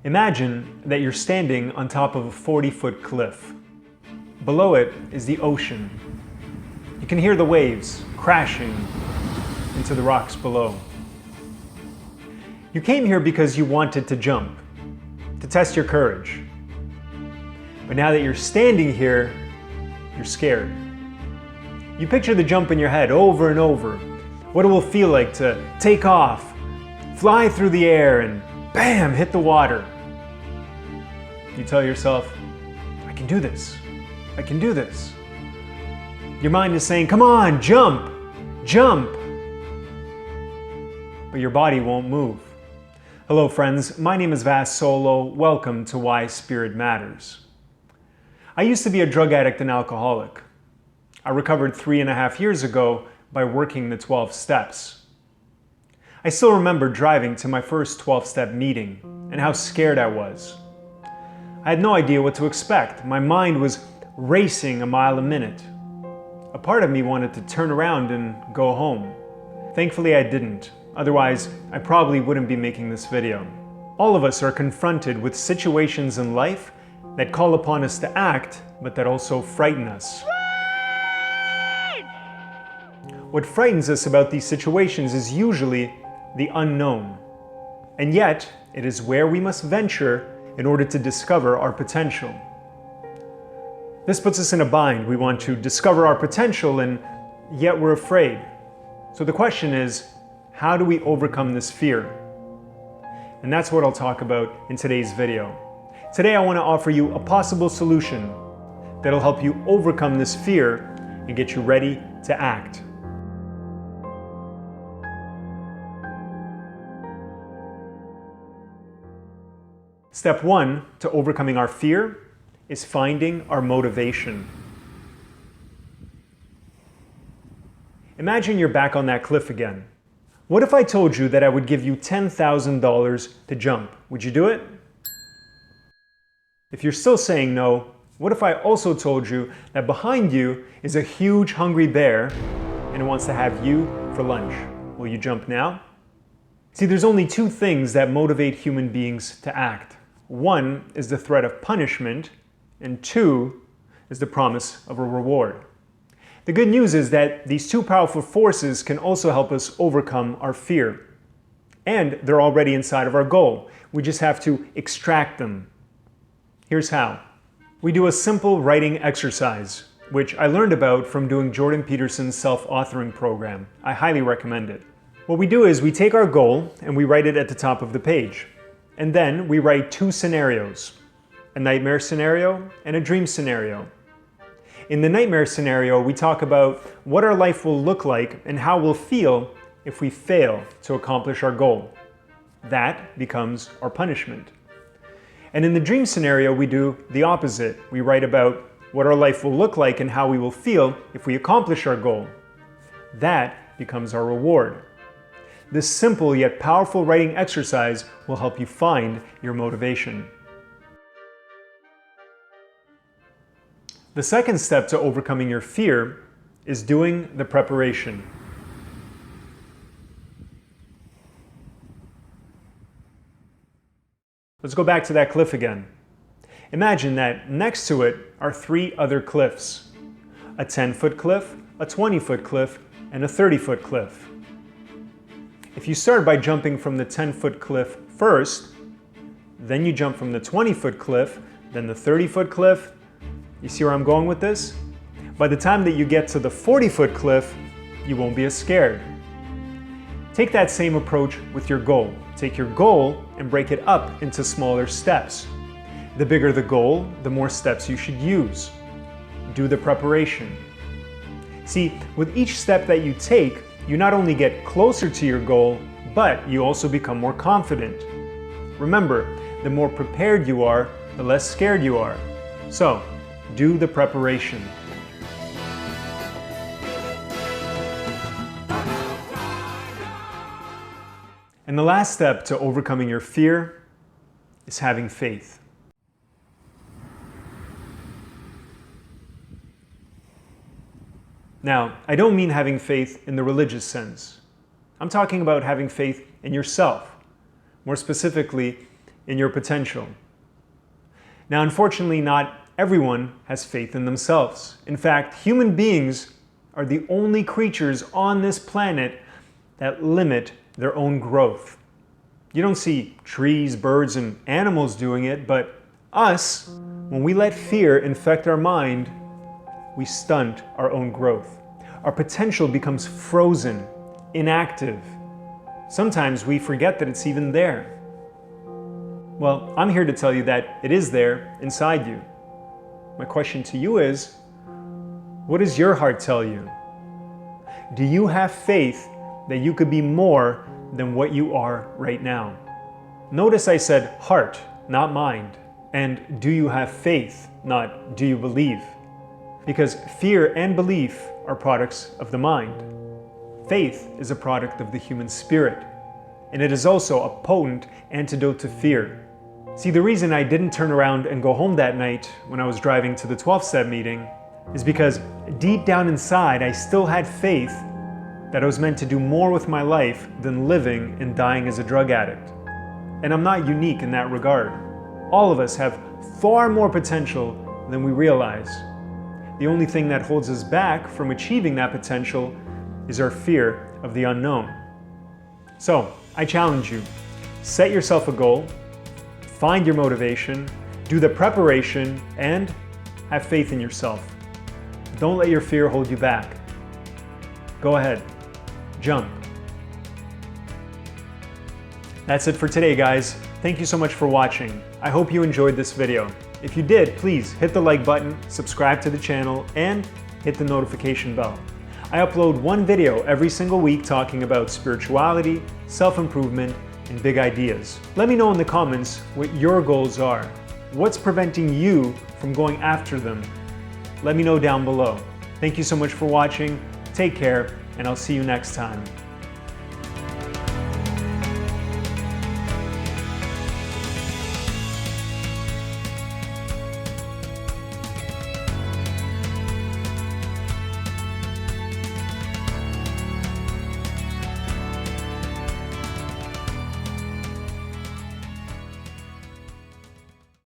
Imagine that you're standing on top of a 40-foot cliff. Below it is the ocean. You can hear the waves crashing into the rocks below. You came here because you wanted to jump, to test your courage. But now that you're standing here, you're scared. You picture the jump in your head over and over, what it will feel like to take off, fly through the air, and bam, hit the water. You tell yourself, I can do this. I can do this. Your mind is saying, come on, jump, jump. But your body won't move. Hello friends, my name is Vas Solo. Welcome to Why Spirit Matters. I used to be a drug addict and alcoholic. I recovered 3.5 years ago by working the 12 steps. I still remember driving to my first 12-step meeting and how scared I was. I had no idea what to expect. My mind was racing a mile a minute. A part of me wanted to turn around and go home. Thankfully, I didn't. Otherwise, I probably wouldn't be making this video. All of us are confronted with situations in life that call upon us to act, but that also frighten us. What frightens us about these situations is usually the unknown. And yet, it is where we must venture in order to discover our potential. This puts us in a bind. We want to discover our potential and yet we're afraid. So the question is, how do we overcome this fear? And that's what I'll talk about in today's video. Today I want to offer you a possible solution that'll help you overcome this fear and get you ready to act. Step 1 to overcoming our fear is finding our motivation. Imagine you're back on that cliff again. What if I told you that I would give you $10,000 to jump? Would you do it? If you're still saying no, what if I also told you that behind you is a huge hungry bear and it wants to have you for lunch? Will you jump now? See, there's only two things that motivate human beings to act. One is the threat of punishment, and two is the promise of a reward. The good news is that these two powerful forces can also help us overcome our fear. And they're already inside of our goal. We just have to extract them. Here's how. We do a simple writing exercise, which I learned about from doing Jordan Peterson's self-authoring program. I highly recommend it. What we do is we take our goal and we write it at the top of the page. And then we write two scenarios, a nightmare scenario and a dream scenario. In the nightmare scenario, we talk about what our life will look like and how we'll feel if we fail to accomplish our goal. That becomes our punishment. And in the dream scenario, we do the opposite. We write about what our life will look like and how we will feel if we accomplish our goal. That becomes our reward. This simple yet powerful writing exercise will help you find your motivation. The second step to overcoming your fear is doing the preparation. Let's go back to that cliff again. Imagine that next to it are 3 other cliffs. A 10-foot cliff, a 20-foot cliff, and a 30-foot cliff. If you start by jumping from the 10-foot cliff first, then you jump from the 20-foot cliff, then the 30-foot cliff. You see where I'm going with this? By the time that you get to the 40-foot cliff, you won't be as scared. Take that same approach with your goal. Take your goal and break it up into smaller steps. The bigger the goal, the more steps you should use. Do the preparation. See, with each step that you take, you not only get closer to your goal, but you also become more confident. Remember, the more prepared you are, the less scared you are. So, do the preparation. And the last step to overcoming your fear is having faith. Now, I don't mean having faith in the religious sense. I'm talking about having faith in yourself, more specifically in your potential. Now, unfortunately, not everyone has faith in themselves. In fact, human beings are the only creatures on this planet that limit their own growth. You don't see trees, birds, and animals doing it, but us, when we let fear infect our mind, we stunt our own growth. Our potential becomes frozen, inactive. Sometimes we forget that it's even there. Well, I'm here to tell you that it is there inside you. My question to you is, what does your heart tell you? Do you have faith that you could be more than what you are right now? Notice I said heart, not mind. And do you have faith, not do you believe? Because fear and belief are products of the mind. Faith is a product of the human spirit, and it is also a potent antidote to fear. See, the reason I didn't turn around and go home that night when I was driving to the 12-step meeting is because deep down inside I still had faith that I was meant to do more with my life than living and dying as a drug addict. And I'm not unique in that regard. All of us have far more potential than we realize. The only thing that holds us back from achieving that potential is our fear of the unknown. So, I challenge you, set yourself a goal, find your motivation, do the preparation, and have faith in yourself. Don't let your fear hold you back. Go ahead, jump. That's it for today, guys. Thank you so much for watching. I hope you enjoyed this video. If you did, please hit the like button, subscribe to the channel, and hit the notification bell. I upload one video every single week talking about spirituality, self-improvement, and big ideas. Let me know in the comments what your goals are. What's preventing you from going after them? Let me know down below. Thank you so much for watching. Take care, and I'll see you next time.